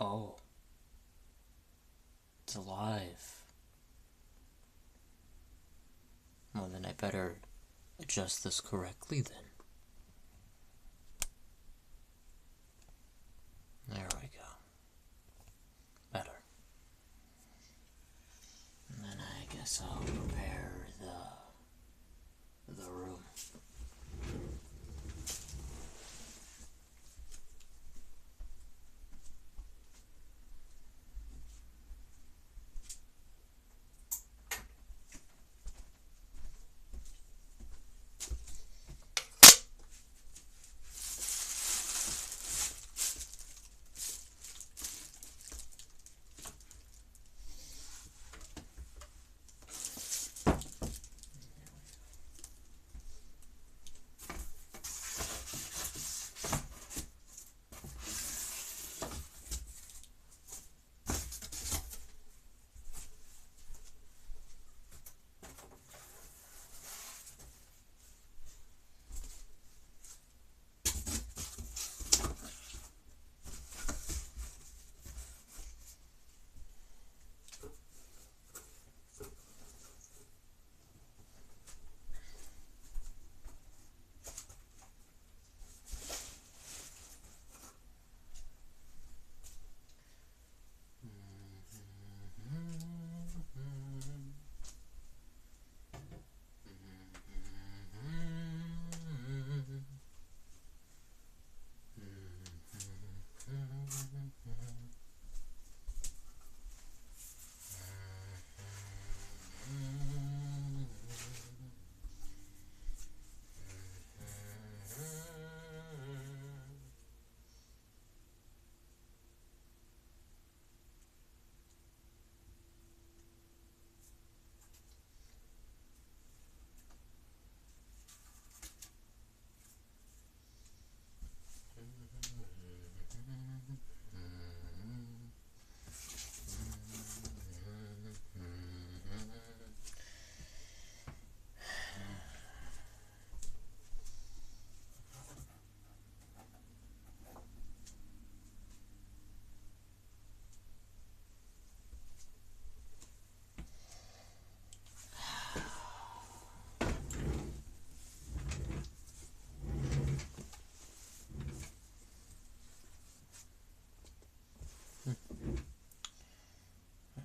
Oh, it's alive. Well, then I better adjust this correctly then. There we go. Better. And then I guess I'll prepare the room.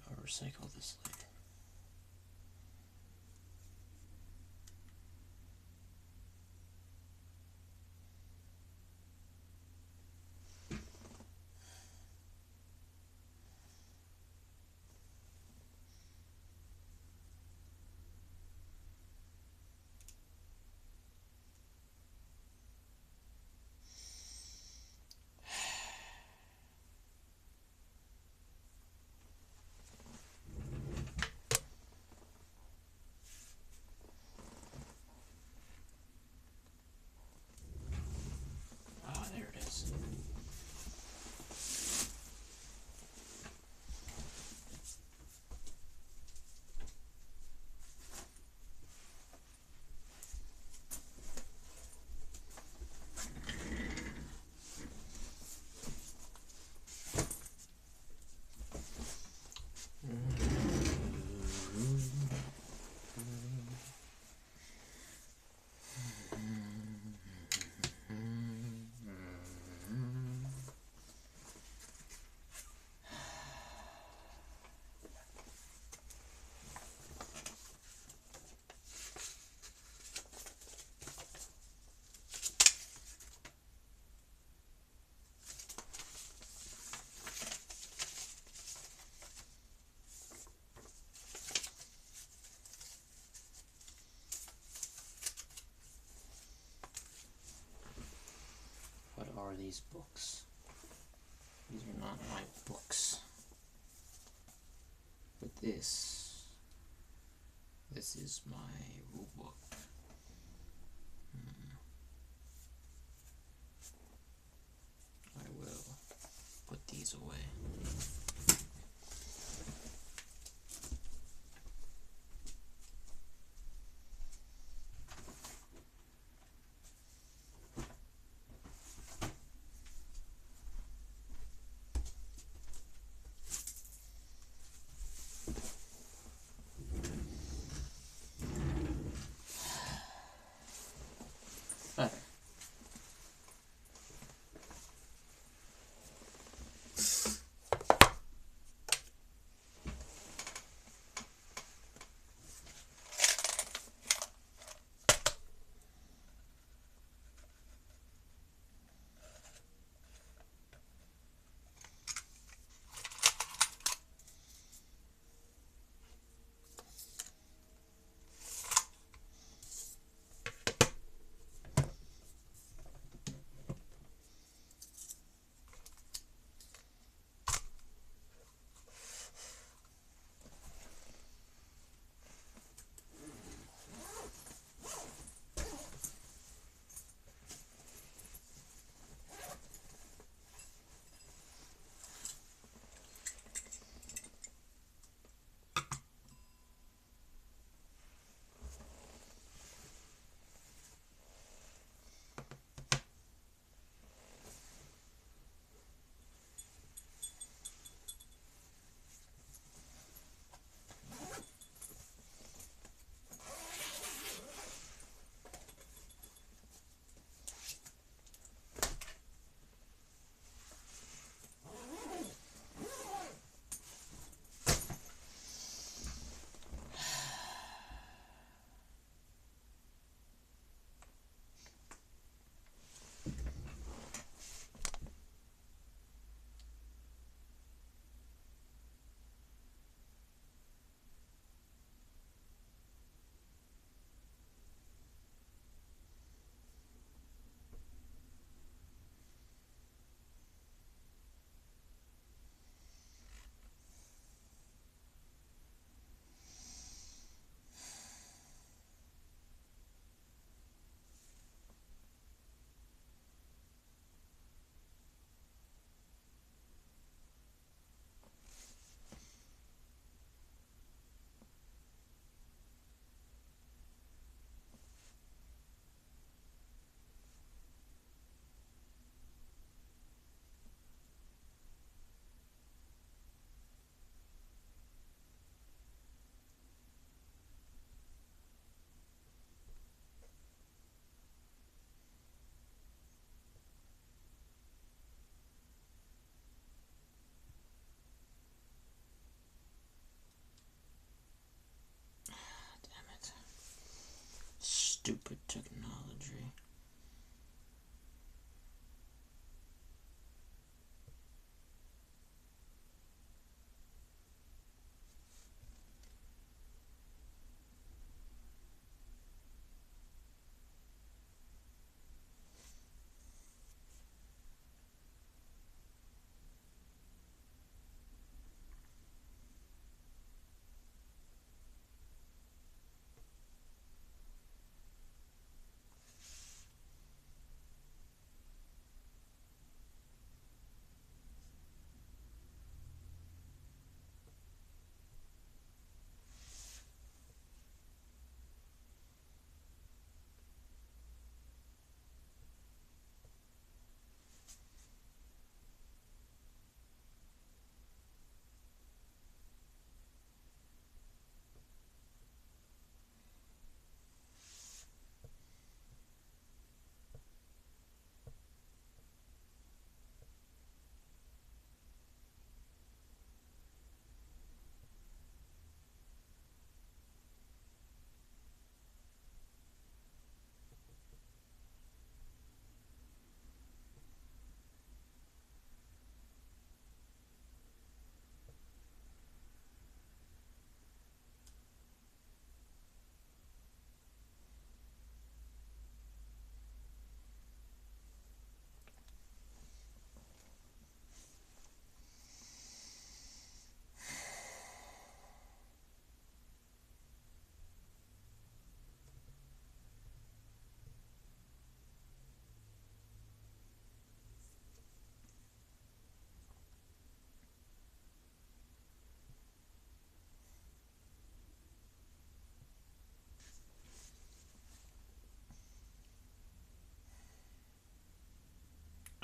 I'll recycle this later. Ah, there it is. What are these books? These are not my books. But this is my rule book. I will put these away.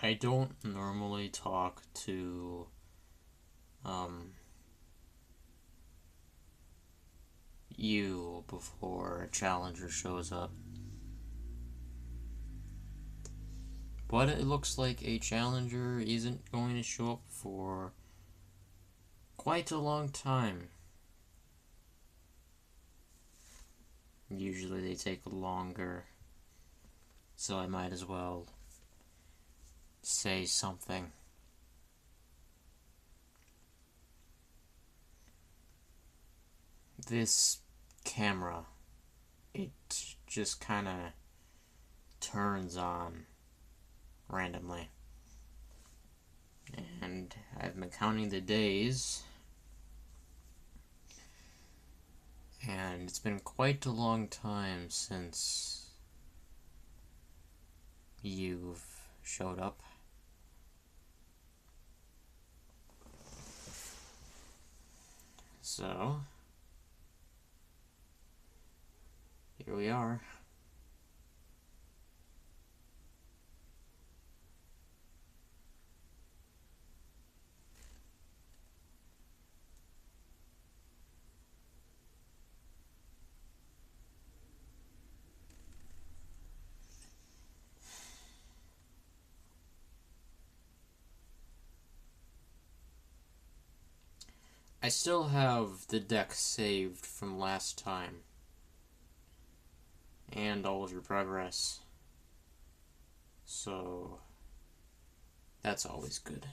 I don't normally talk to you before a challenger shows up. But it looks like a challenger isn't going to show up for quite a long time. Usually they take longer, so I might as well say something. This camera, it just kinda turns on randomly. And I've been counting the days, and it's been quite a long time since you've showed up. So, here we are. I still have the deck saved from last time, and all of your progress, so that's always good.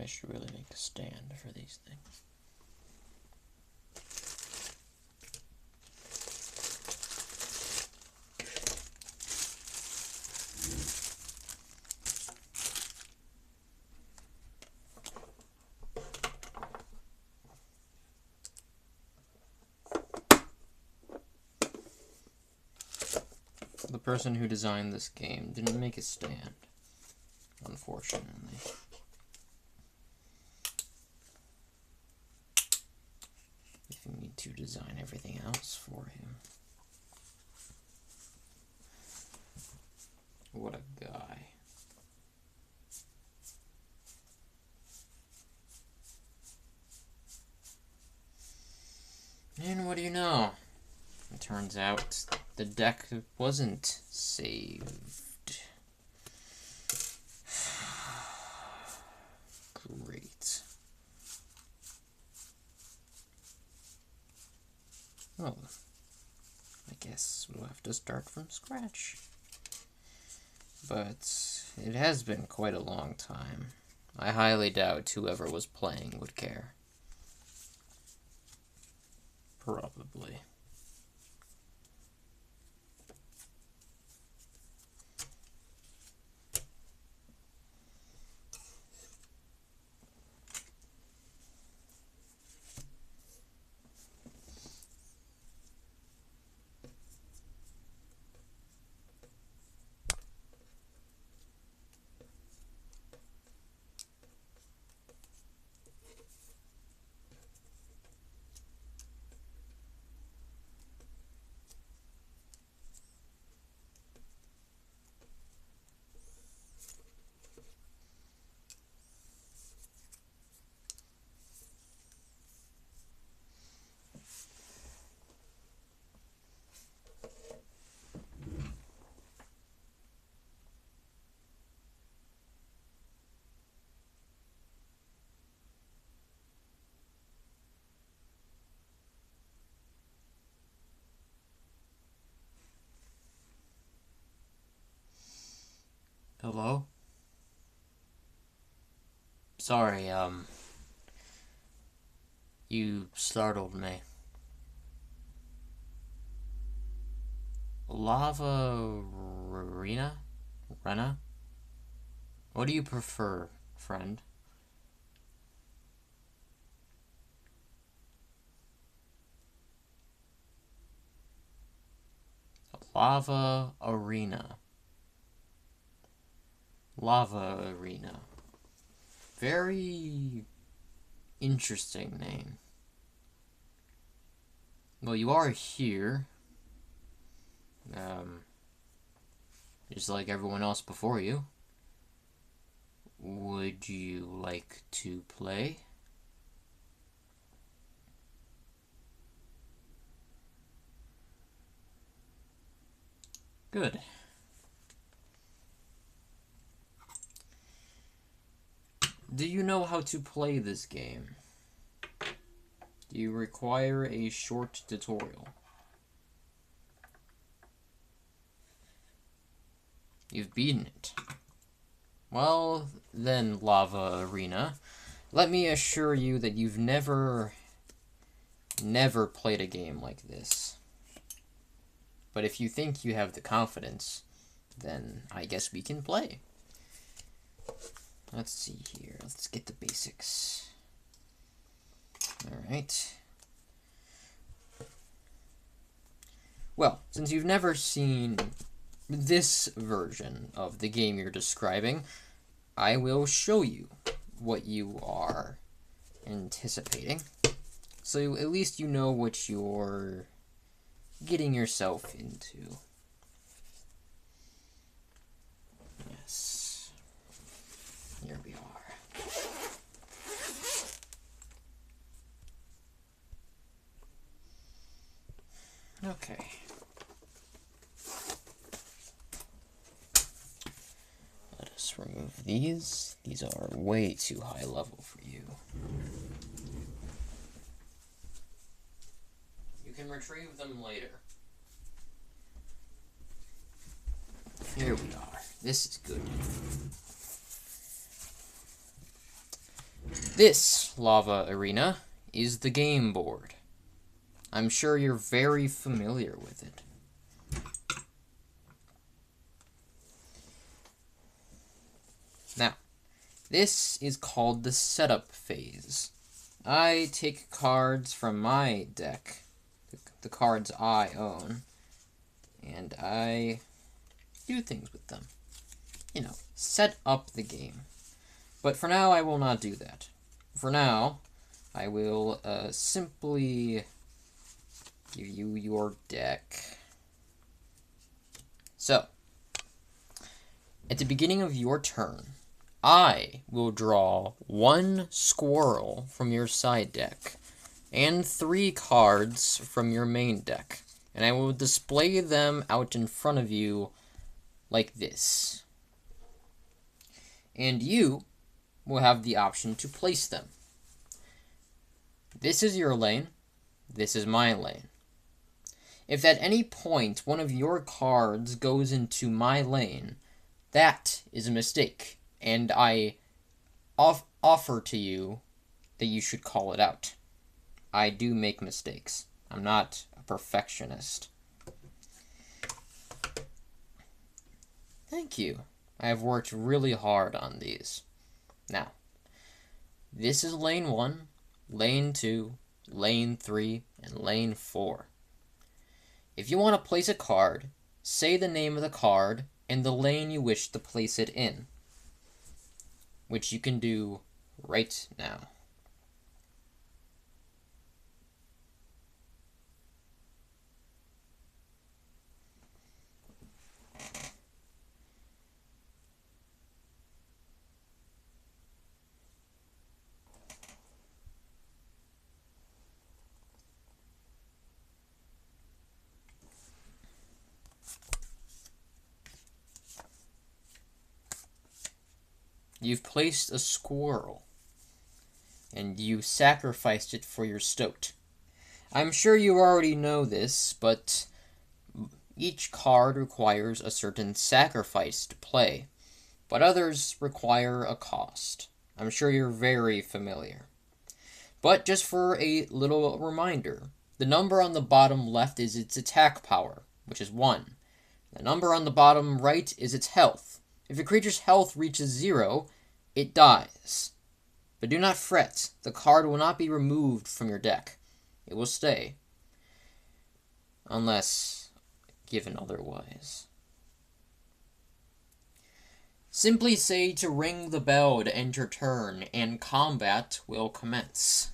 I should really make a stand for these things. The person who designed this game didn't make a stand, unfortunately. If you need to design everything else for him. What a guy. And what do you know? It turns out the deck wasn't saved. Great. Oh, I guess we'll have to start from scratch. But it has been quite a long time. I highly doubt whoever was playing would care. Probably. Sorry, you startled me. Lava Rena? Rena? What do you prefer, friend? Lava Arena. Lava Arena. Very interesting name. Well, you are here. Just like everyone else before you. Would you like to play? Good. Do you know how to play this game? Do you require a short tutorial? You've beaten it. Well, then, Lava Arena, let me assure you that you've never played a game like this. But if you think you have the confidence, then I guess we can play. Let's see here. Let's get the basics. Alright. Well, since you've never seen this version of the game you're describing, I will show you what you are anticipating. So at least you know what you're getting yourself into. Yes. Here we are. Okay. Let us remove these. These are way too high level for you. You can retrieve them later. Here we are. This is good. This Lava Arena is the game board. I'm sure you're very familiar with it. Now, this is called the setup phase. I take cards from my deck, the cards I own, and I do things with them. You know, set up the game. But for now, I will not do that. For now, I will simply give you your deck. So, at the beginning of your turn, I will draw one squirrel from your side deck and 3 cards from your main deck, and I will display them out in front of you like this. And you will have the option to place them. This is your lane. This is my lane. If at any point one of your cards goes into my lane, that is a mistake, and I offer to you that you should call it out. I do make mistakes. I'm not a perfectionist. Thank you. I have worked really hard on these. Now, this is lane 1, lane 2, lane 3, and lane 4. If you want to place a card, say the name of the card and the lane you wish to place it in, which you can do right now. You've placed a squirrel, and you sacrificed it for your stoat. I'm sure you already know this, but each card requires a certain sacrifice to play, but others require a cost. I'm sure you're very familiar. But just for a little reminder, the number on the bottom left is its attack power, which is 1. The number on the bottom right is its health. If a creature's health reaches 0, it dies. But do not fret, the card will not be removed from your deck. It will stay. Unless given otherwise. Simply say to ring the bell to end your turn, and combat will commence.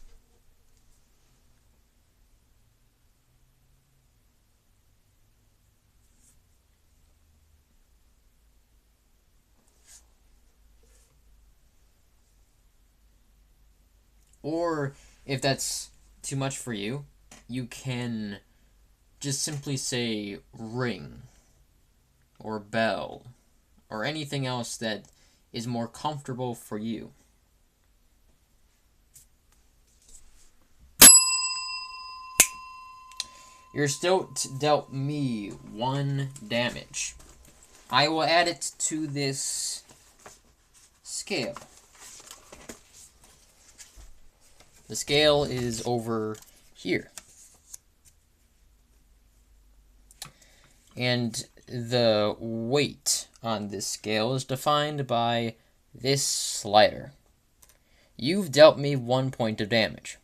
Or, if that's too much for you, you can just simply say ring, or bell, or anything else that is more comfortable for you. Your Stoat dealt me 1 damage. I will add it to this scale. The scale is over here. And the weight on this scale is defined by this slider. You've dealt me 1 point of damage.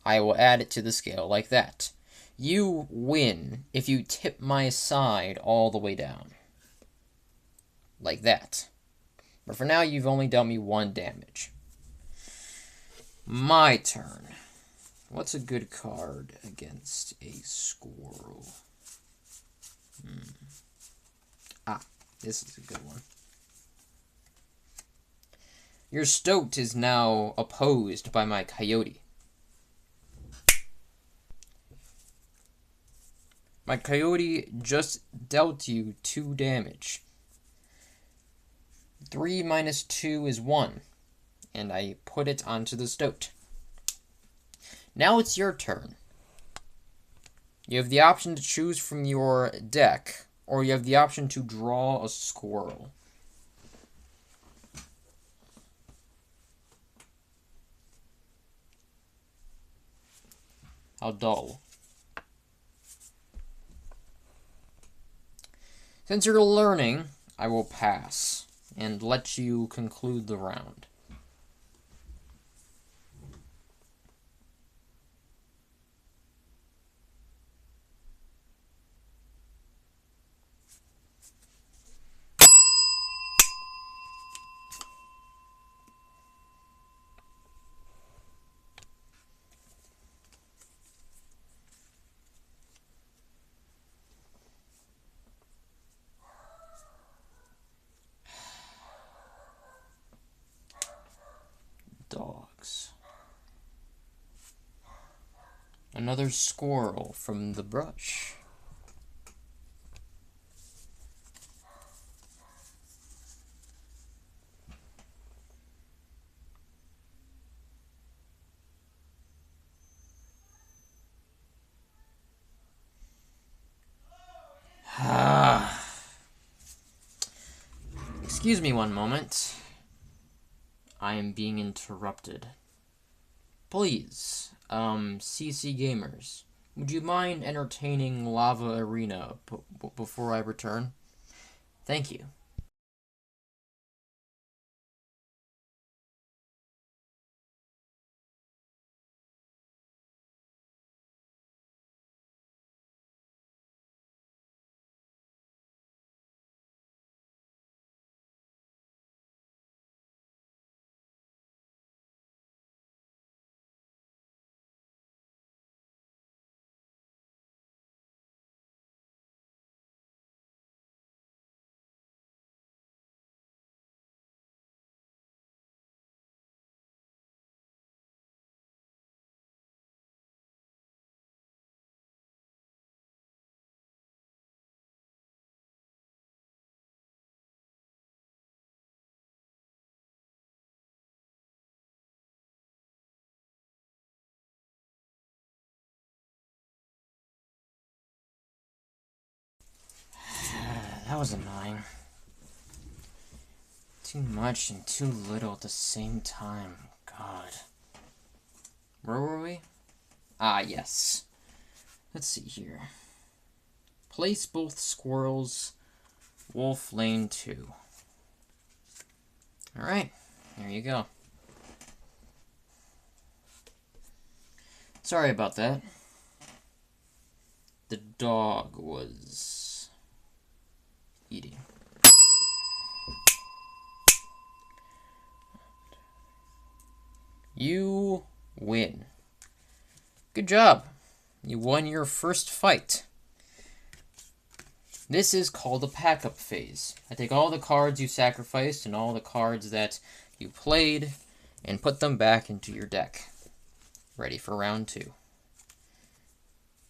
I will add it to the scale like that. You win if you tip my side all the way down. Like that. But for now, you've only dealt me 1 damage. My turn. What's a good card against a squirrel? This is a good one. Your Stoat is now opposed by my Coyote. My Coyote just dealt you 2 damage. 3 minus 2 is 1. And I put it onto the Stoat. Now it's your turn. You have the option to choose from your deck, or you have the option to draw a squirrel. How dull. Since you're learning, I will pass and let you conclude the round. Dogs. Another squirrel from the brush. Excuse me 1 moment. I am being interrupted. Please, CC Gamers, would you mind entertaining Lava Arena before I return? Thank you. That was annoying. Too much and too little at the same time. God. Where were we? Ah, yes. Let's see here. Place both squirrels. Wolf Lane 2. Alright, there you go. Sorry about that. The dog was eating. You win. Good job. You won your first fight. This is called the pack-up phase. I take all the cards you sacrificed and all the cards that you played and put them back into your deck. Ready for round 2.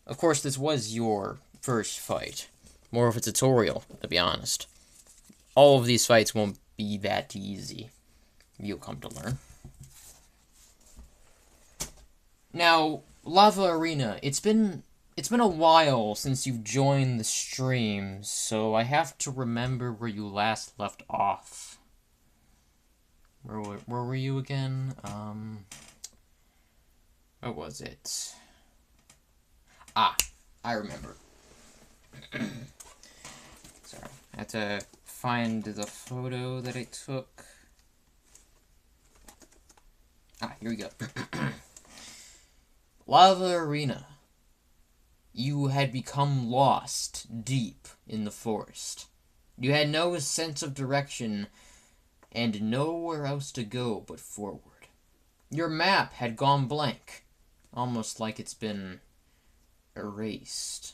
Of course, this was your first fight. More of a tutorial, to be honest. All of these fights won't be that easy. You'll come to learn. Now, Lava Arena, it's been a while since you've joined the stream, so I have to remember where you last left off. Where were you again? What was it? Ah, I remember. Sorry, I had to find the photo that I took. Ah, here we go. Lava Arena. You had become lost deep in the forest. You had no sense of direction and nowhere else to go but forward. Your map had gone blank, almost like it's been erased.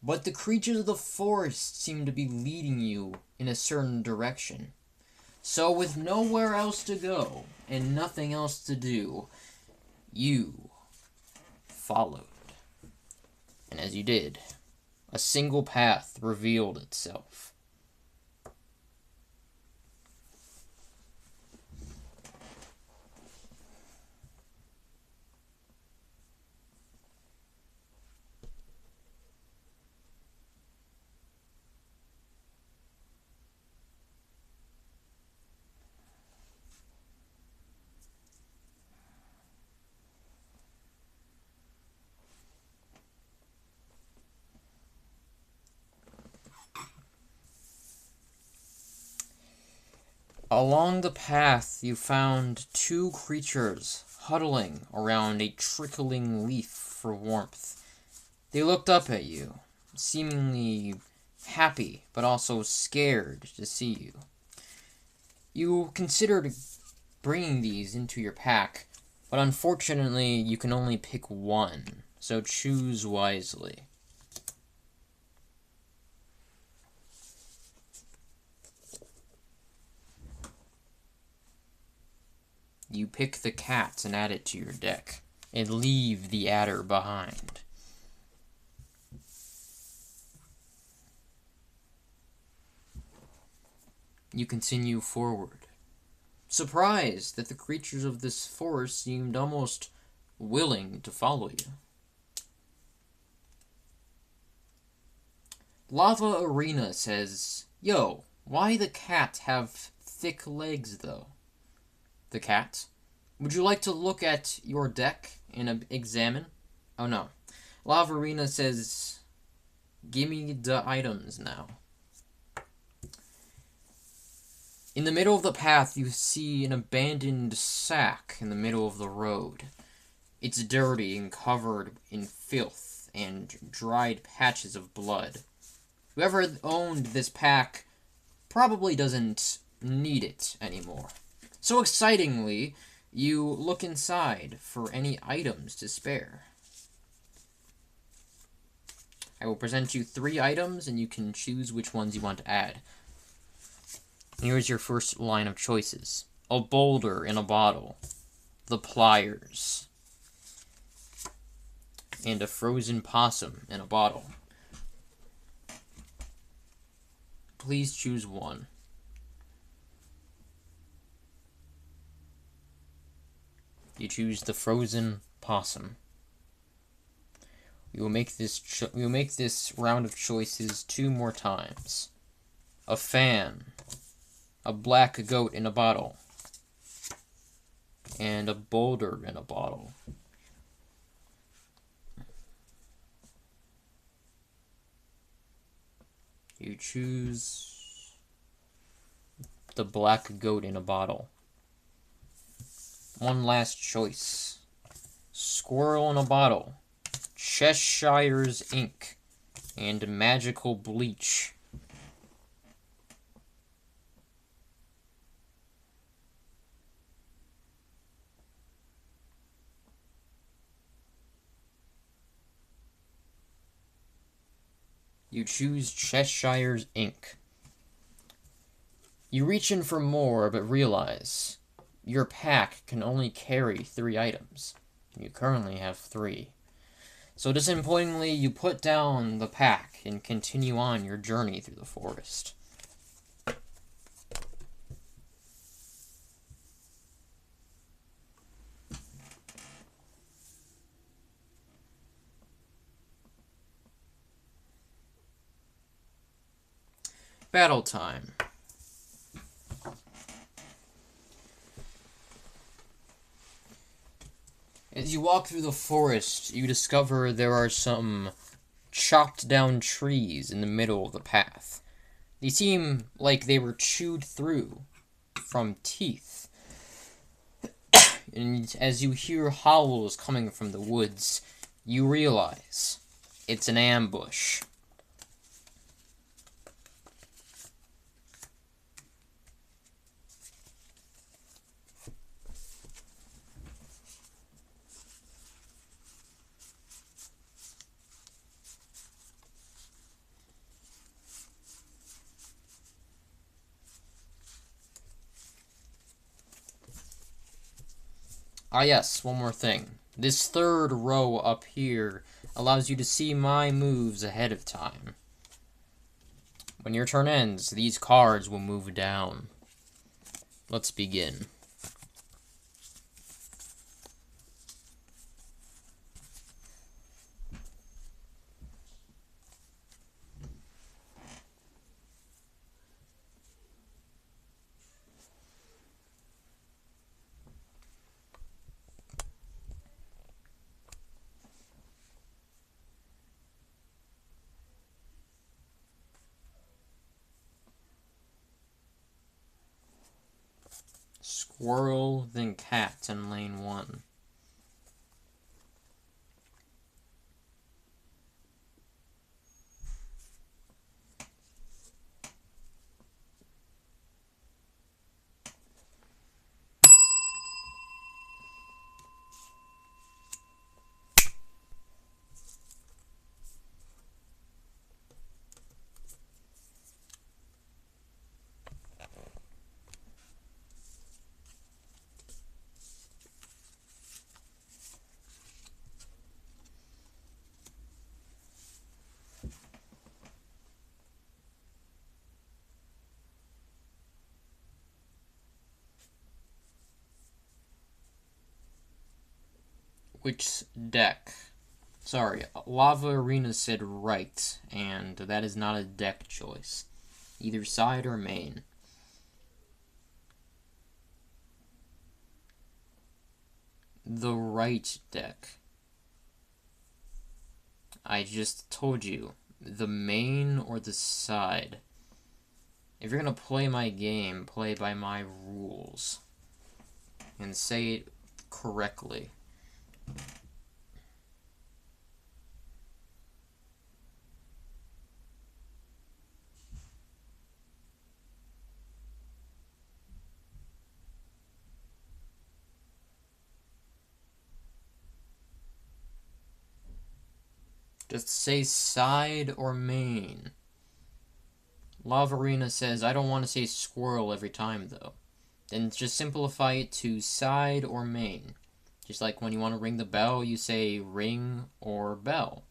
But the creatures of the forest seemed to be leading you in a certain direction. So with nowhere else to go and nothing else to do, you followed. And as you did, a single path revealed itself. Along the path, you found 2 creatures huddling around a trickling leaf for warmth. They looked up at you, seemingly happy, but also scared to see you. You considered bringing these into your pack, but unfortunately, you can only pick one, so choose wisely. You pick the cat and add it to your deck, and leave the adder behind. You continue forward, surprised that the creatures of this forest seemed almost willing to follow you. Lava Arena says, "Yo, why the cat have thick legs, though?" The cat, "Would you like to look at your deck and examine?" Oh no. Lava Arena says, "Gimme the items now." In the middle of the path, you see an abandoned sack in the middle of the road. It's dirty and covered in filth and dried patches of blood. Whoever owned this pack probably doesn't need it anymore. So excitingly, you look inside for any items to spare. I will present you 3 items, and you can choose which ones you want to add. Here's your first line of choices. A boulder in a bottle, the pliers, and a frozen possum in a bottle. Please choose one. You choose the frozen possum. We will make this round of choices 2 more times. A fan, a black goat in a bottle, and a boulder in a bottle. You choose the black goat in a bottle. One last choice. Squirrel in a bottle, Cheshire's ink, and magical bleach. You choose Cheshire's ink. You reach in for more, but realize your pack can only carry 3 items. You currently have 3. So disappointingly, you put down the pack and continue on your journey through the forest. Battle time. As you walk through the forest, you discover there are some chopped down trees in the middle of the path. They seem like they were chewed through from teeth. And as you hear howls coming from the woods, you realize it's an ambush. Ah yes, one more thing. This third row up here allows you to see my moves ahead of time. When your turn ends, these cards will move down. Let's begin. Squirrel, then cat in lane 1. Which deck? Sorry, Lava Arena said right, and that is not a deck choice. Either side or main. The right deck. I just told you, the main or the side. If you're gonna play my game, play by my rules. And say it correctly. Just say side or main. Lava Arena says, I don't want to say squirrel every time, though. Then just simplify it to side or main. Just like when you want to ring the bell, you say ring or bell.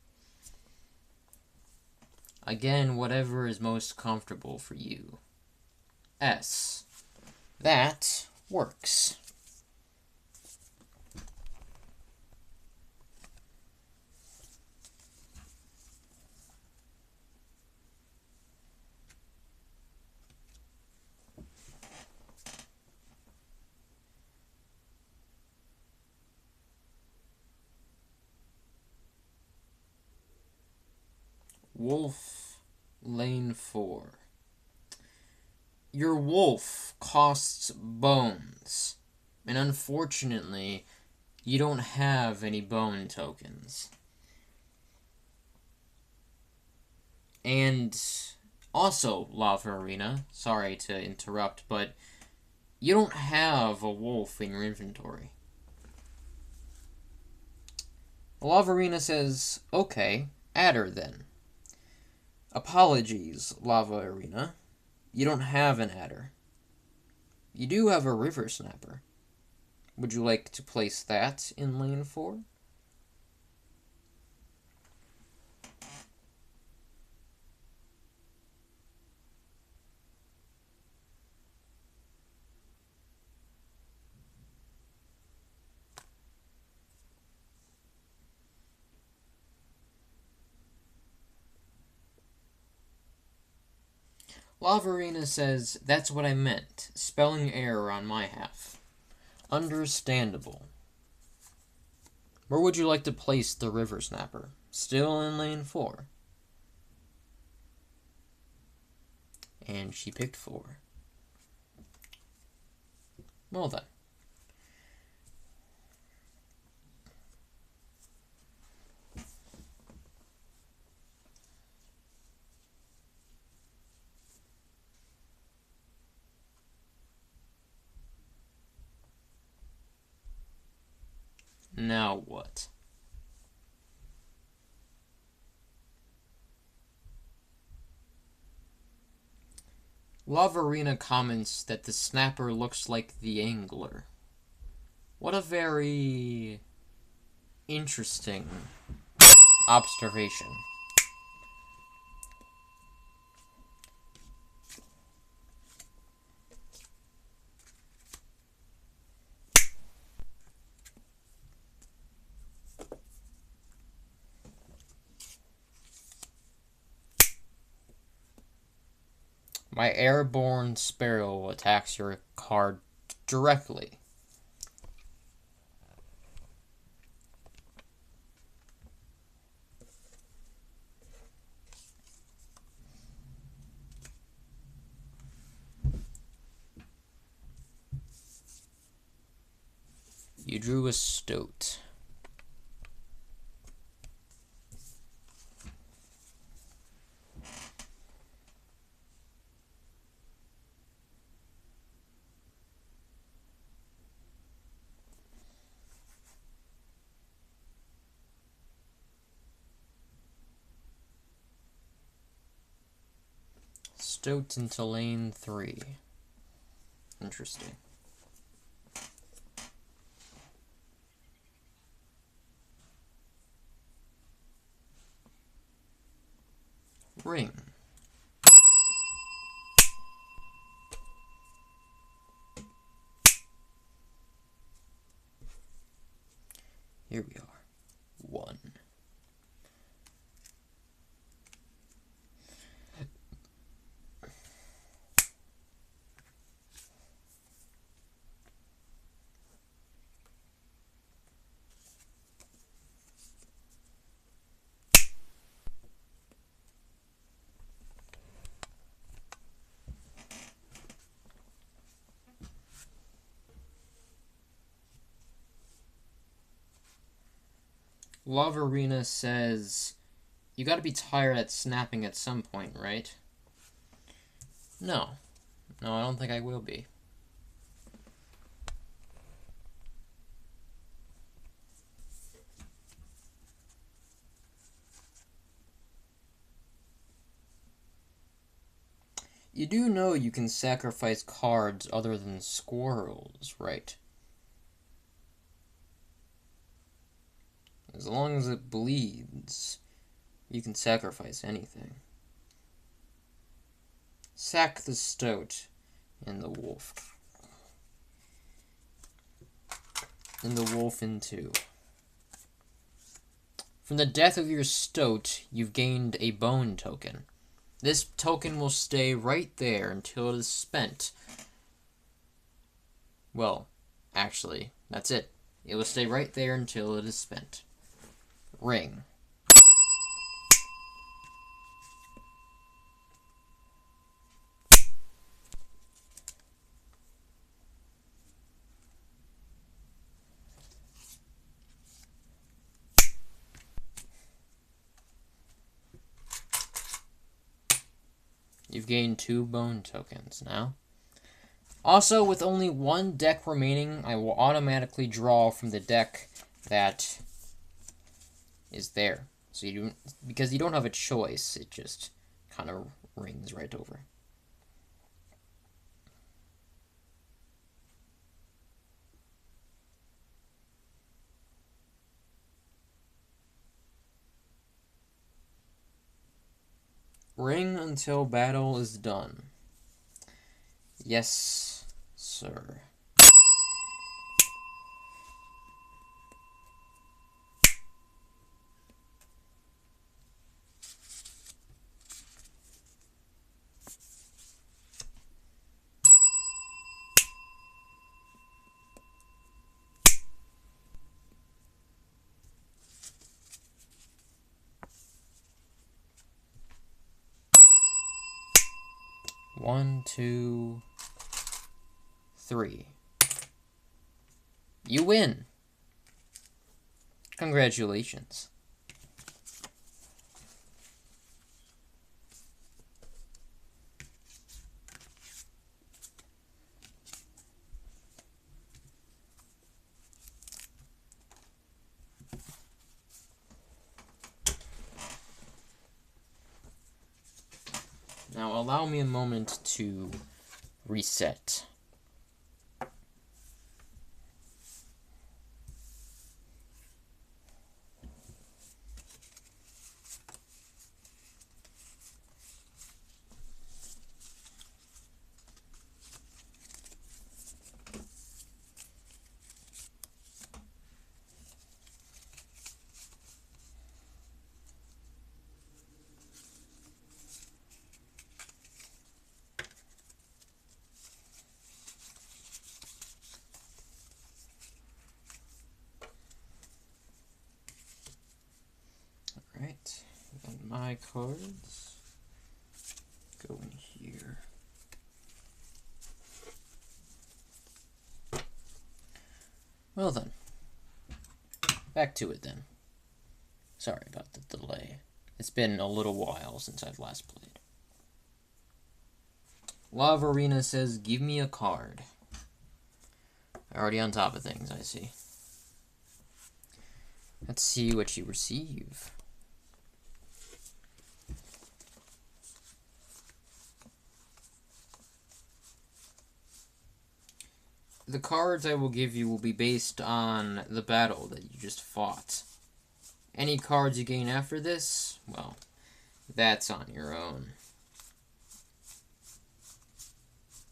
Again, whatever is most comfortable for you. S. That works. Wolf, lane 4. Your wolf costs bones, and unfortunately, you don't have any bone tokens. And also, Lava Arena, sorry to interrupt, but you don't have a wolf in your inventory. Lava Arena says, okay, add her then. Apologies, Lava Arena. You don't have an adder. You do have a river snapper. Would you like to place that in lane 4? Lava Arena says, that's what I meant. Spelling error on my half. Understandable. Where would you like to place the river snapper? Still in lane 4. And she picked 4. Well then. Now what? Lava Arena comments that the snapper looks like the angler. What a very interesting observation. My airborne sparrow attacks your card directly. You drew a stoat. Stoat into lane 3. Interesting. Ring. Here we are. 1. Lava Arena says, you gotta be tired at snapping at some point, right? No. No, I don't think I will be. You do know you can sacrifice cards other than squirrels, right? As long as it bleeds, you can sacrifice anything. Sack the stoat and the wolf. And the wolf in 2. From the death of your stoat, you've gained a bone token. This token will stay right there until it is spent. Well, actually, that's it. It will stay right there until it is spent. Ring. You've gained 2 bone tokens now. Also, with only 1 deck remaining, I will automatically draw from the deck that is there. So because you don't have a choice, it just kind of rings right over. Ring until battle is done. Yes, sir. One, 2, 3. You win. Congratulations. Now allow me a moment to reset. Alright, and my cards go in here. Well then, back to it then. Sorry about the delay. It's been a little while since I've last played. Lava Arena says, give me a card. Already on top of things, I see. Let's see what you receive. The cards I will give you will be based on the battle that you just fought. Any cards you gain after this, well, that's on your own.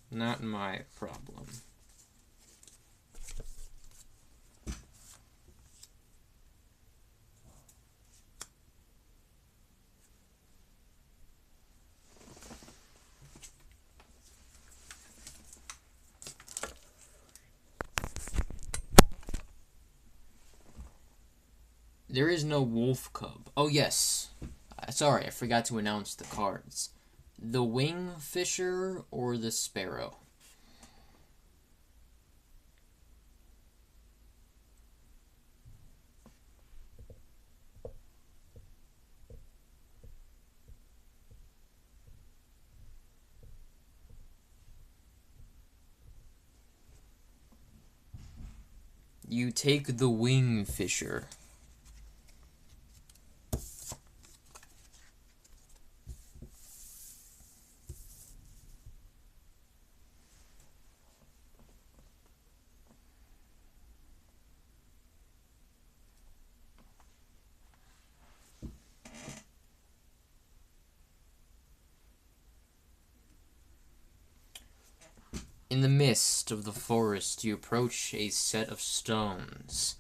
Not my problem. There is no wolf cub. Oh, yes. Sorry, I forgot to announce the cards. The wing fisher or the sparrow? You take the wing fisher. In the midst of the forest, you approach a set of stones.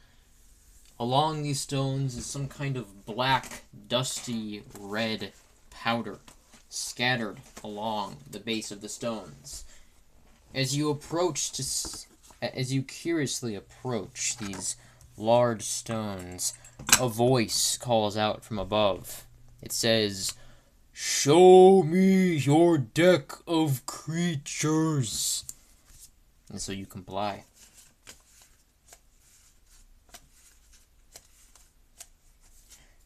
Along these stones is some kind of black, dusty, red powder scattered along the base of the stones. As you curiously approach these large stones, a voice calls out from above. It says, "Show me your deck of creatures." And so you comply.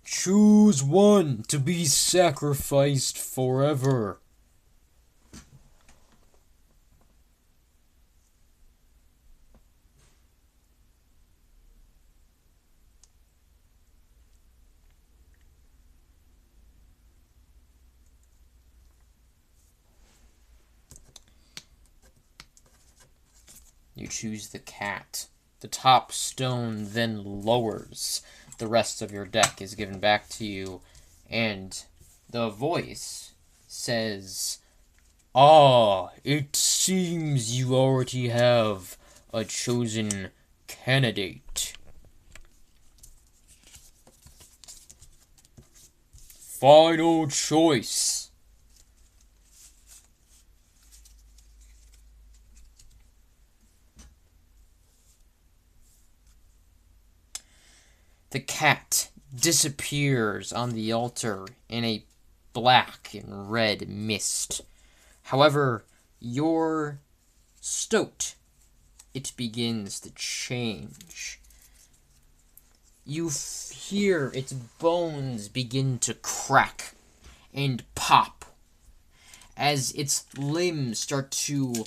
Choose one to be sacrificed forever. You choose the cat. The top stone then lowers. The rest of your deck is given back to you, and the voice says, "Ah, it seems you already have a chosen candidate. Final choice." The cat disappears on the altar in a black and red mist. However, your stoat, it begins to change. You hear its bones begin to crack and pop as its limbs start to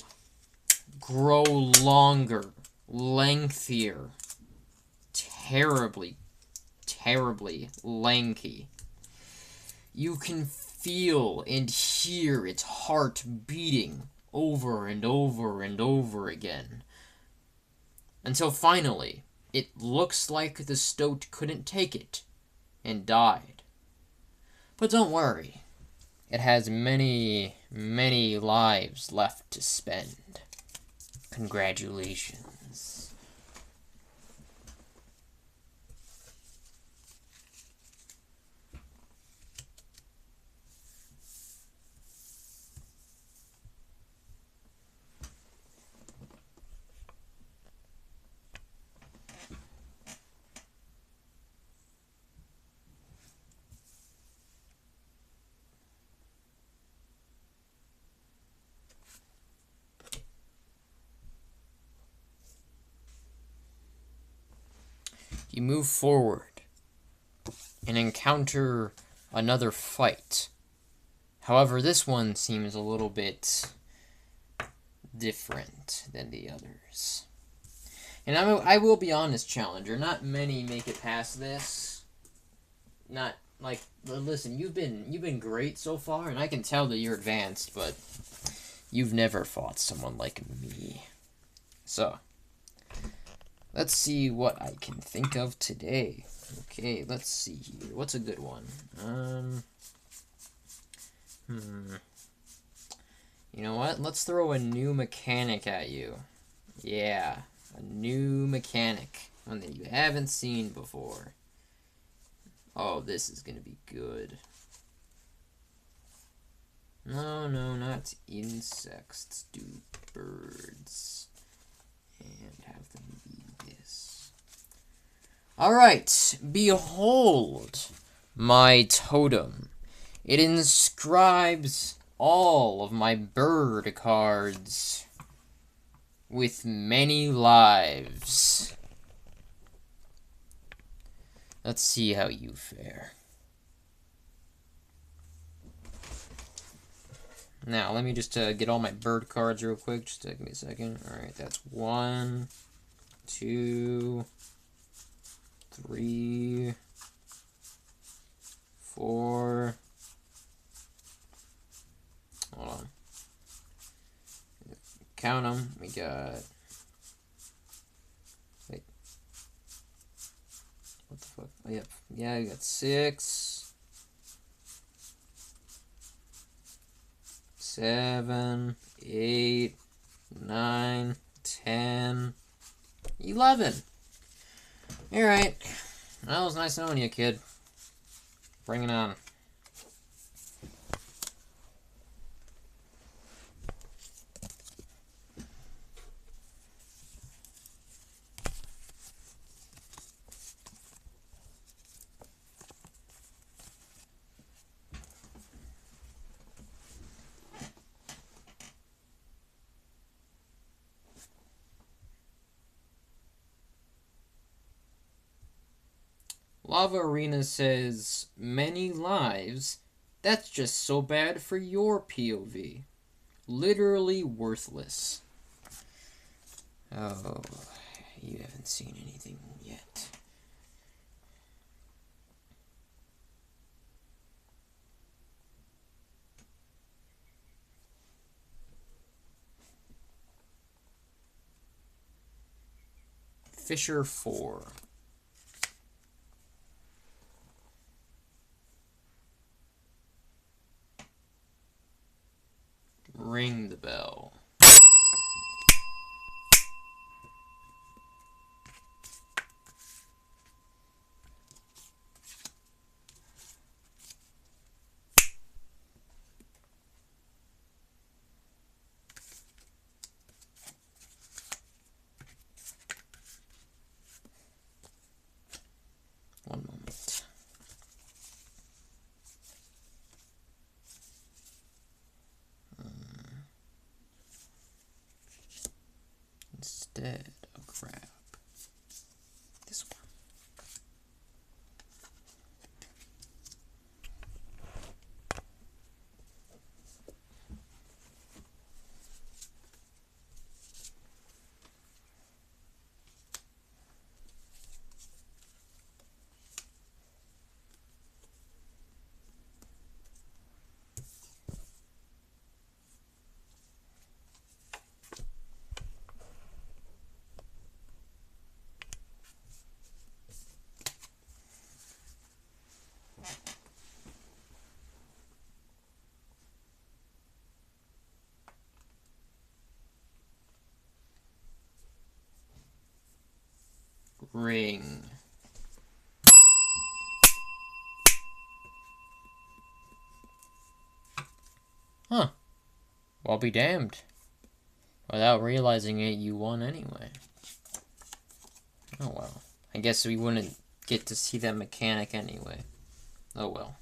grow longer, lengthier, terribly lanky. You can feel and hear its heart beating over and over and over again. Until finally, it looks like the stoat couldn't take it and died. But don't worry, it has many, many lives left to spend. Congratulations. You move forward and encounter another fight. However, this one seems a little bit different than the others. And I will be honest, Challenger, not many make it past this. Not like, listen, you've been great so far, and I can tell that you're advanced, but you've never fought someone like me. So, let's see what I can think of today. Okay, let's see here. What's a good one? You know what? Let's throw a new mechanic at you. Yeah, a new mechanic. One that you haven't seen before. Oh, this is gonna be good. No, not insects. Let's do birds. And have them be this. Alright, behold my totem. It inscribes all of my bird cards with many lives. Let's see how you fare. Now, let me just get all my bird cards real quick. Just give me a second. Alright, that's 1, 2, 3, 4. Hold on. Count them. We got... Wait. What the fuck? Oh, yep. Yeah, we got 6, 7, 8, 9, 10, 11. Alright. That was nice knowing you, kid. Bring it on. Lava Arena says, many lives? That's just so bad for your POV. Literally worthless. Oh, you haven't seen anything yet. Fisher 4. Ring the bell. One moment. Instead, I'll grab this one. Ring. Huh. Well, be damned. Without realizing it, you won anyway. Oh well. I guess we wouldn't get to see that mechanic anyway. Oh well.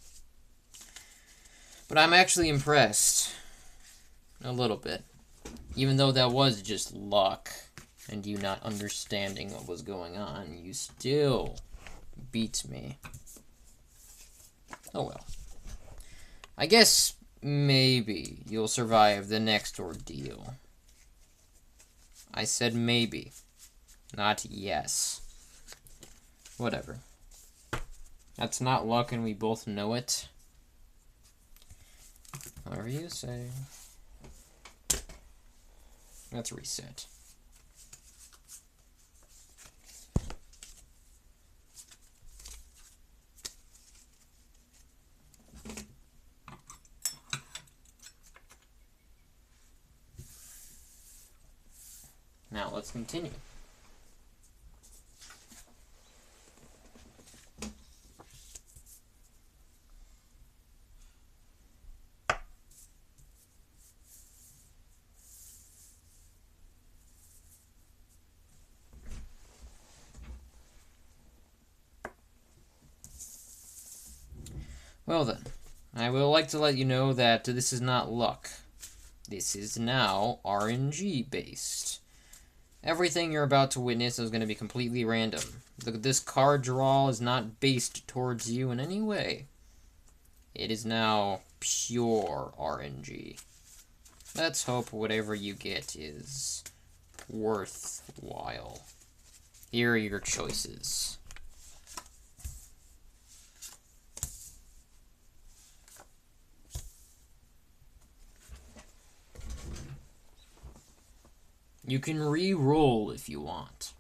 But I'm actually impressed. A little bit. Even though that was just luck, and you not understanding what was going on, you still beat me. Oh well. I guess maybe you'll survive the next ordeal. I said maybe, not yes. Whatever. That's not luck and we both know it. Whatever you say. Let's reset. Now let's continue. Well then, I would like to let you know that this is not luck. This is now RNG based. Everything you're about to witness is going to be completely random. This card draw is not based towards you in any way. It is now pure RNG. Let's hope whatever you get is worthwhile. Here are your choices. You can re-roll if you want,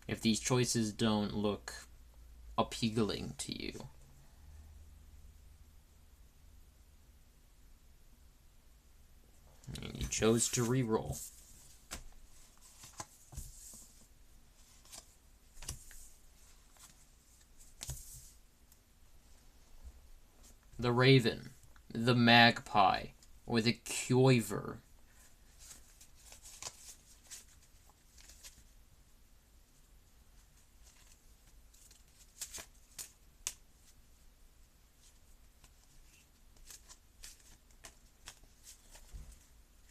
if these choices don't look appealing to you. And you chose to re-roll. The Raven, the Magpie, or the Kyoiver.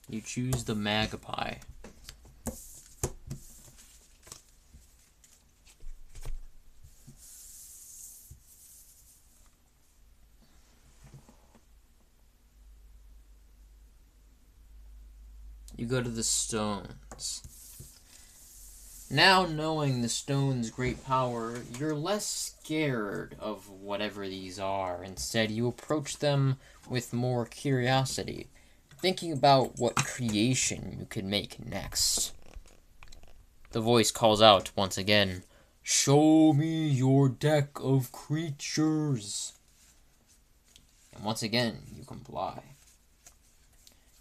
You choose the Magpie. You go to the stones. Now knowing the stone's great power, you're less scared of whatever these are. Instead, you approach them with more curiosity, thinking about what creation you could make next. The voice calls out once again, "Show me your deck of creatures." And once again, you comply.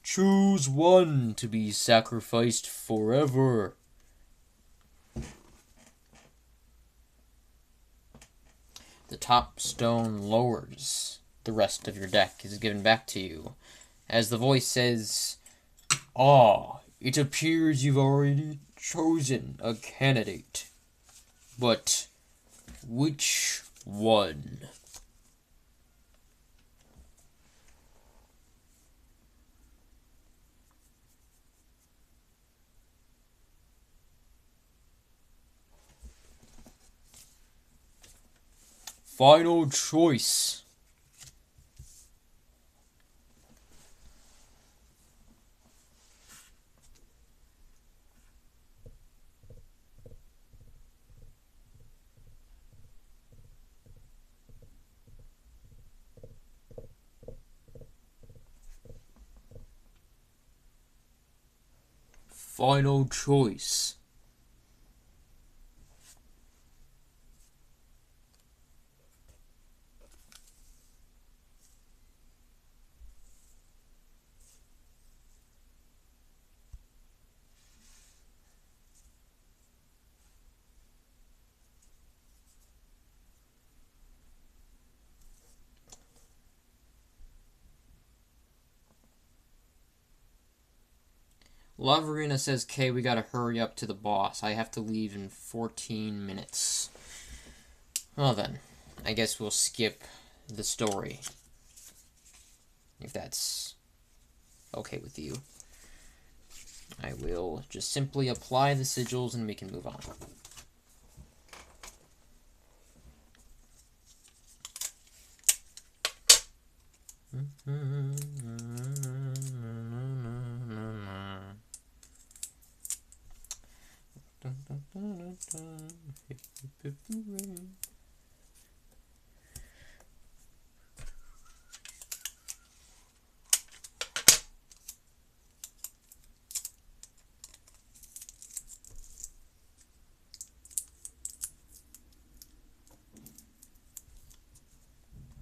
"Choose one to be sacrificed forever." The top stone lowers. The rest of your deck is given back to you. As the voice says, "Ah, it appears you've already chosen a candidate. But which one?" Final choice. Final choice. Loverina says, "Kay, we gotta hurry up to the boss. I have to leave in 14 minutes. Well then, I guess we'll skip the story. If that's okay with you. I will just simply apply the sigils and we can move on.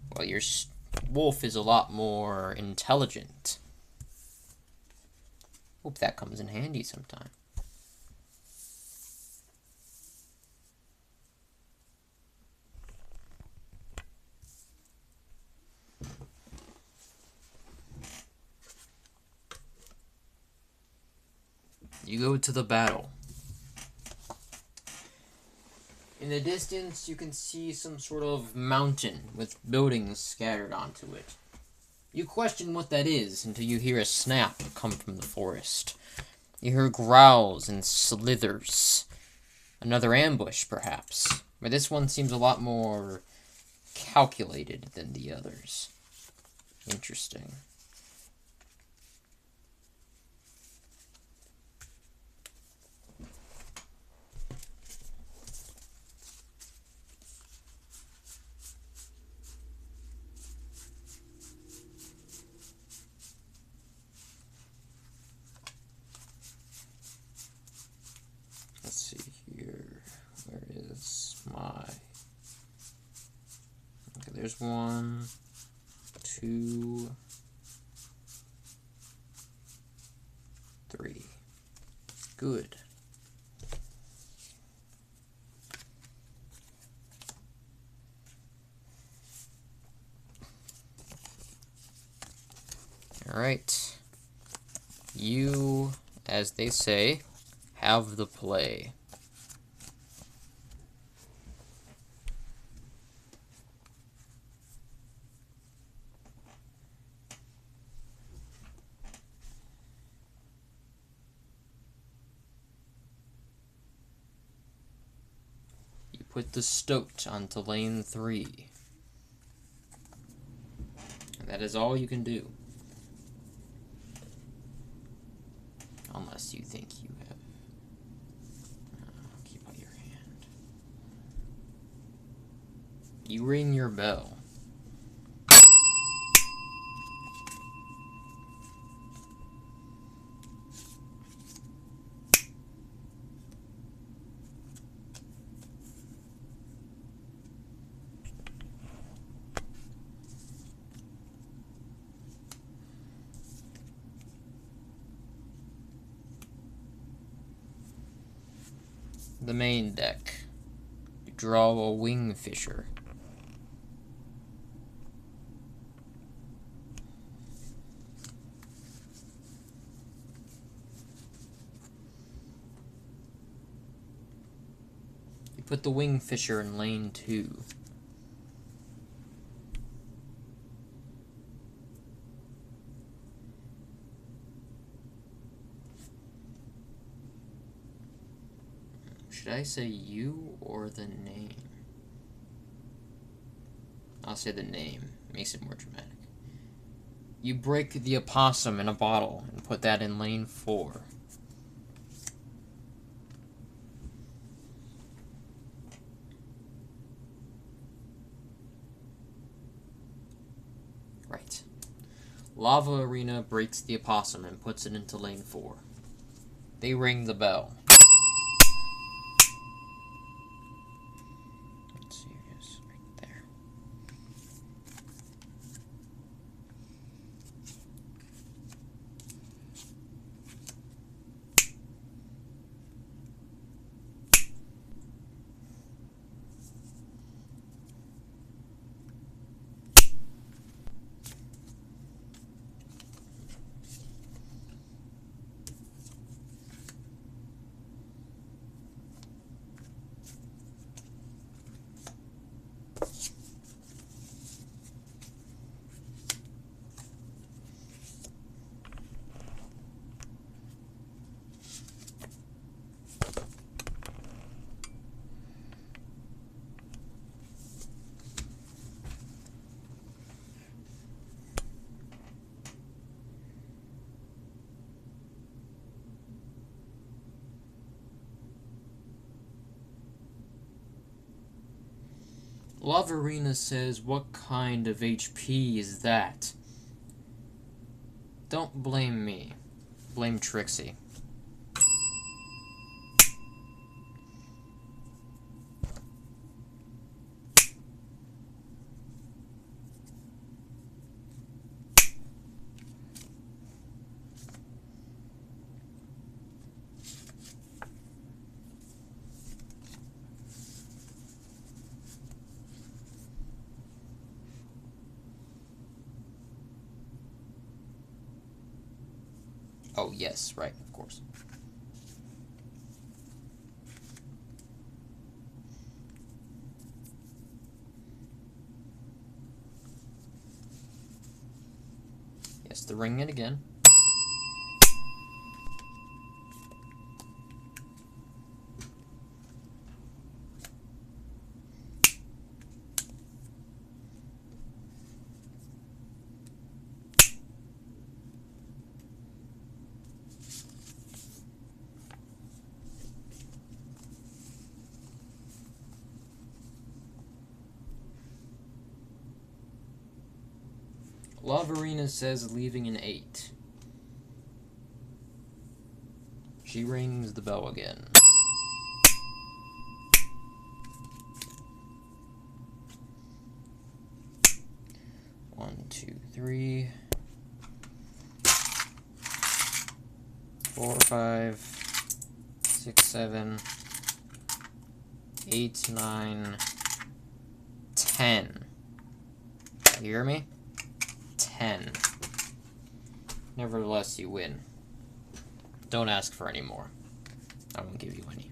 Well, your wolf is a lot more intelligent. Hope that comes in handy sometime. You go to the battle. In the distance, you can see some sort of mountain with buildings scattered onto it. You question what that is until you hear a snap come from the forest. You hear growls and slithers. Another ambush, perhaps. But this one seems a lot more calculated than the others. Interesting. Let's see here. Where is my... Okay, there's 1, 2, 3. Good. Alright. You, as they say, have the play. You put the stoat onto lane 3. And that is all you can do. Unless you think you have... keep out your hand. You ring your bell. the main deck. You draw a Wingfisher. You put the Wingfisher in lane 2. Should I say you or the name? I'll say the name. Makes it more dramatic. You break the opossum in a bottle and put that in lane 4. Right. Lava Arena breaks the opossum and puts it into lane 4. They ring the bell. Let's see, yes, right there. Lava Arena says, what kind of HP is that? Don't blame me. Blame Trixie. Oh, yes, right, of course. Yes, the ring it again. Lava Arena says leaving an 8. She rings the bell again. One, two, 3, 4, 5, 6, 7, 8, 9, 10. You hear me? 10. Nevertheless, you win. Don't ask for any more. I won't give you any.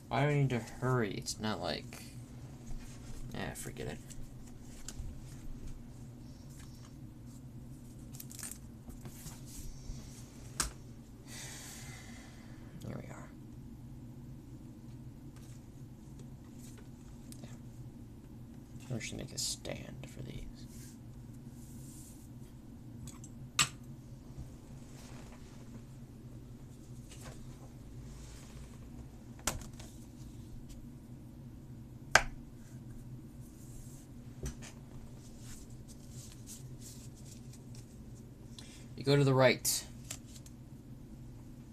Why do I need to hurry? It's not like... forget it. Here we are. Yeah. I should make a stand for these. You go to the right.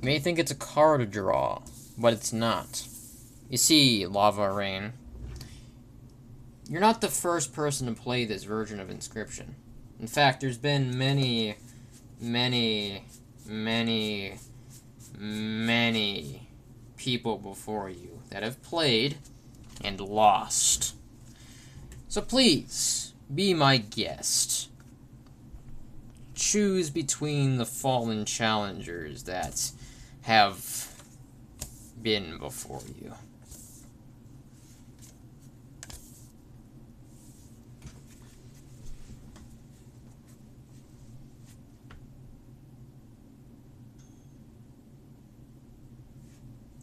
You may think it's a card draw, but it's not. You see, Lava Rain, you're not the first person to play this version of Inscryption. In fact, there's been many people before you that have played and lost. So please, be my guest. Choose between the fallen challengers that have been before you.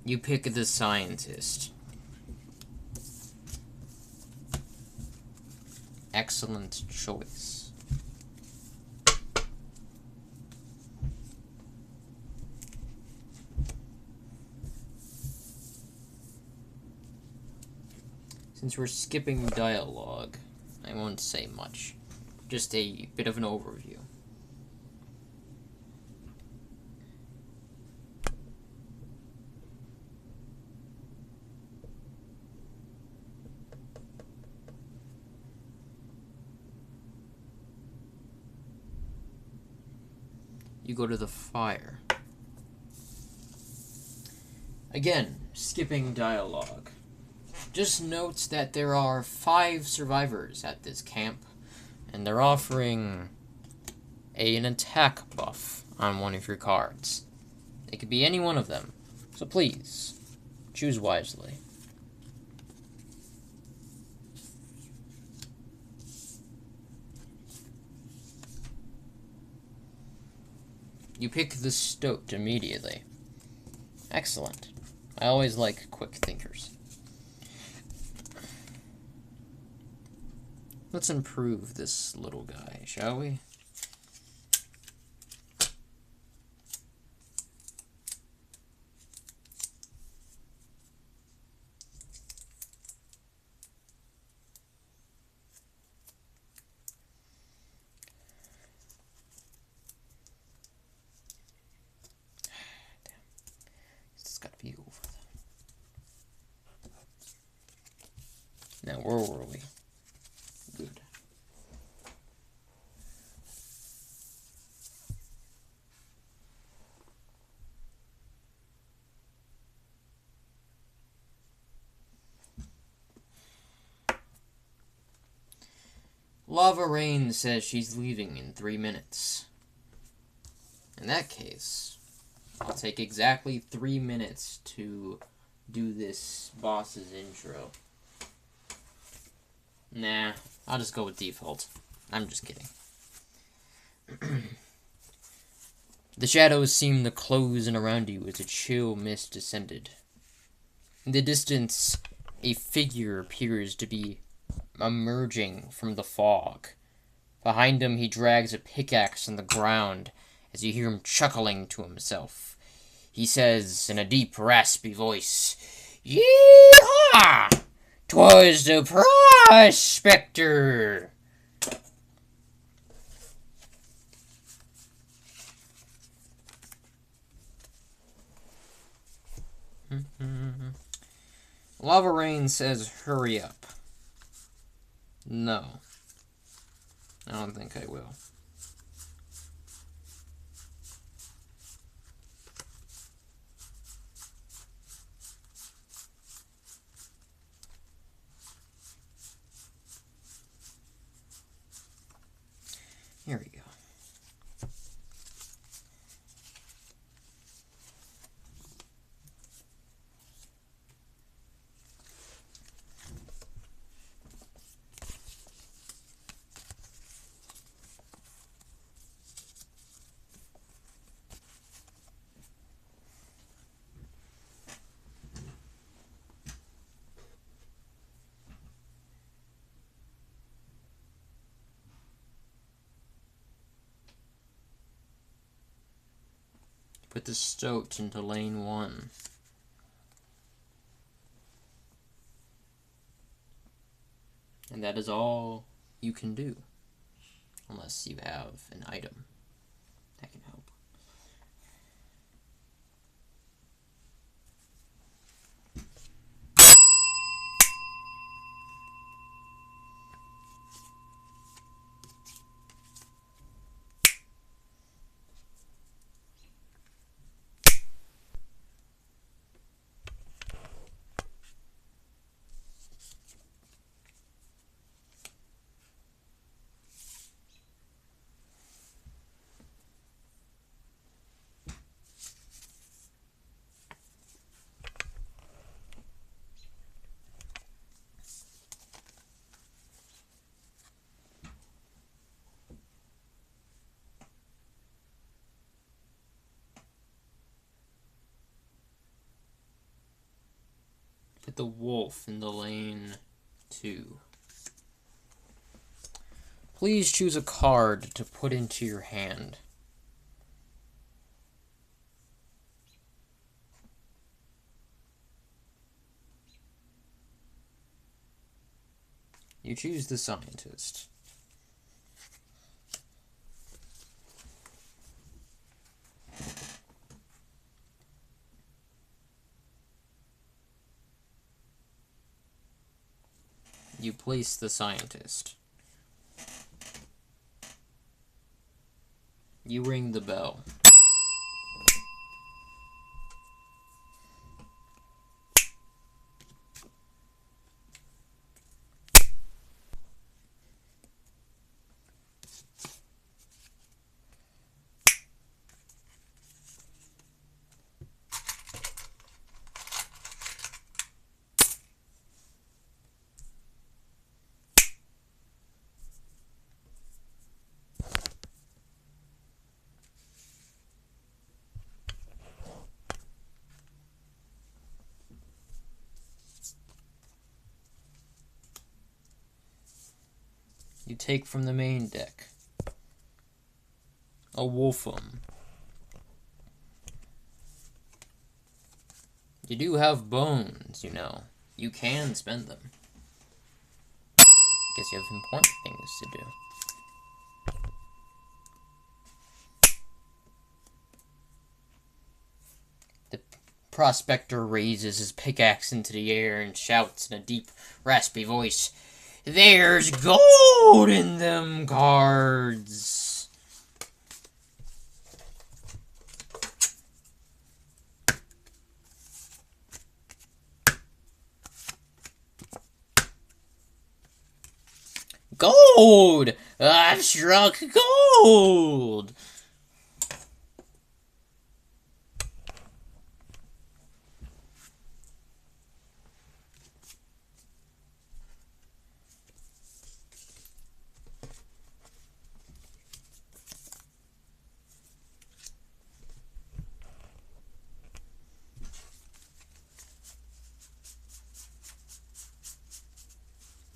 You pick the scientist. Excellent choice. Since we're skipping dialogue, I won't say much. Just a bit of an overview. You go to the fire. Again, skipping dialogue. Just note that there are 5 survivors at this camp, and they're offering an attack buff on one of your cards. It could be any one of them, so please, choose wisely. You pick the stoat immediately. Excellent. I always like quick thinkers. Let's improve this little guy, shall we? Gotta be over them. Now, where were we? Good. Lava Rain says she's leaving in 3 minutes. In that case, I'll take exactly 3 minutes to do this boss's intro. Nah, I'll just go with default. I'm just kidding. The shadows seemed to close in around you as a chill mist descended. In the distance, a figure appears to be emerging from the fog. Behind him, he drags a pickaxe on the ground as you hear him chuckling to himself. He says in a deep, raspy voice, "Yee-haw! 'Twas the prospector!" Lava Rain says, "Hurry up." No. I don't think I will. Here we go. Put the stoat into lane 1. And that is all you can do. Unless you have an item. That can help. Put the wolf in the lane 2. Please choose a card to put into your hand. You choose the scientist. You place the scientist. You ring the bell. You take from the main deck a Wolfum. You do have bones, you know. You can spend them. Guess you have important things to do. The prospector raises his pickaxe into the air and shouts in a deep, raspy voice, "There's gold in them cards!" Gold! I've struck gold!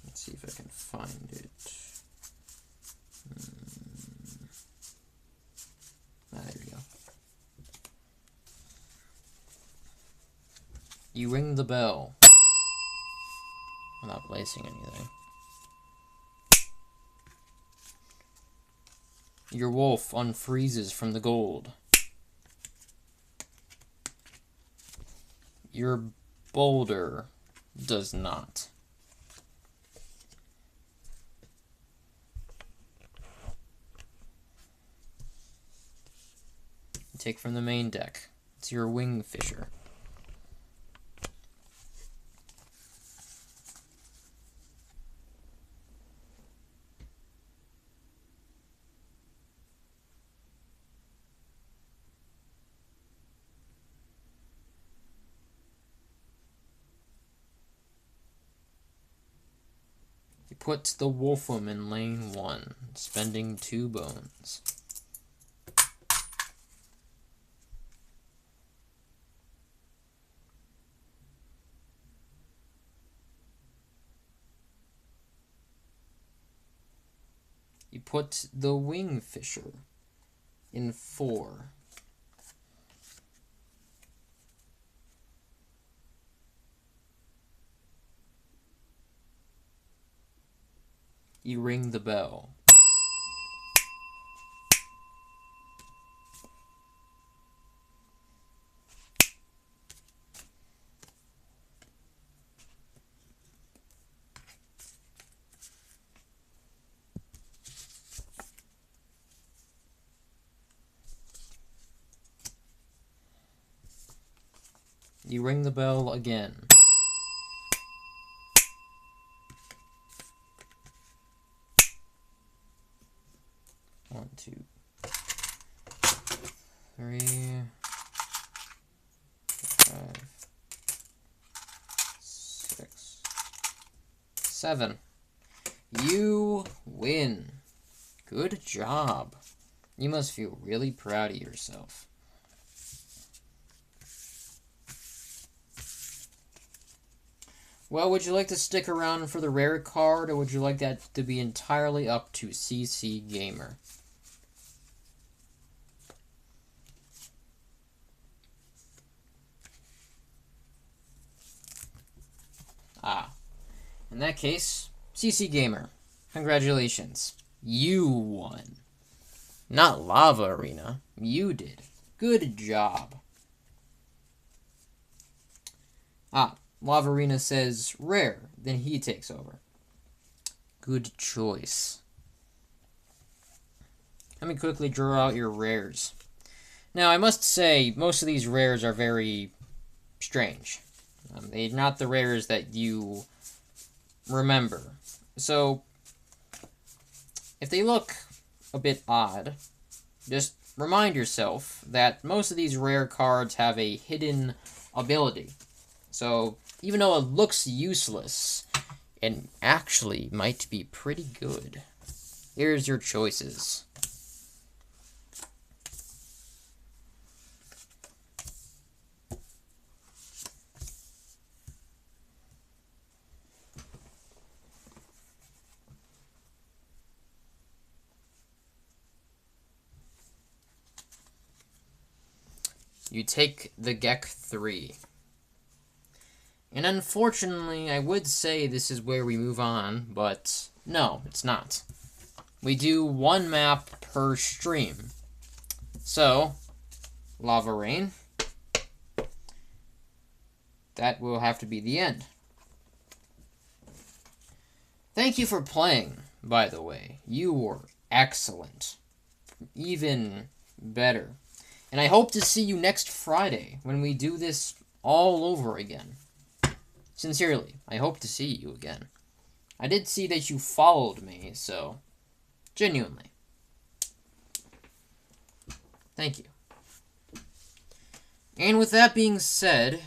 Let's see if I can find it. There we go. You ring the bell without placing anything. Your wolf unfreezes from the gold. Your boulder does not. You take from the main deck. It's your wingfisher. You put the Wolfum in lane 1, spending 2 bones. You put the Wingfisher in 4. You ring the bell. You ring the bell again. One, two, three, 5, 6, 7. You win. Good job. You must feel really proud of yourself. Well, would you like to stick around for the rare card, or would you like that to be entirely up to CC Gamer? In that case, CC Gamer, congratulations. You won. Not Lava Arena. You did. Good job. Lava Arena says rare, then he takes over. Good choice. Let me quickly draw out your rares. Now, I must say, most of these rares are very strange. They're not the rares that you remember. So, if they look a bit odd, just remind yourself that most of these rare cards have a hidden ability. So, even though it looks useless, it actually might be pretty good. Here's your choices. You take the Gek 3. And unfortunately, I would say this is where we move on, but no, it's not. We do one map per stream. So, Lava Rain. That will have to be the end. Thank you for playing, by the way. You were excellent. Even better. And I hope to see you next Friday when we do this all over again. Sincerely, I hope to see you again. I did see that you followed me, so genuinely. Thank you. And with that being said,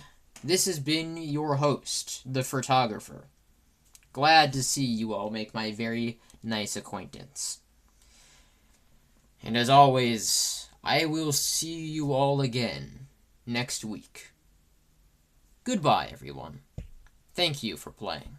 this has been your host, the photographer. Glad to see you all make my very nice acquaintance. And as always, I will see you all again next week. Goodbye, everyone. Thank you for playing.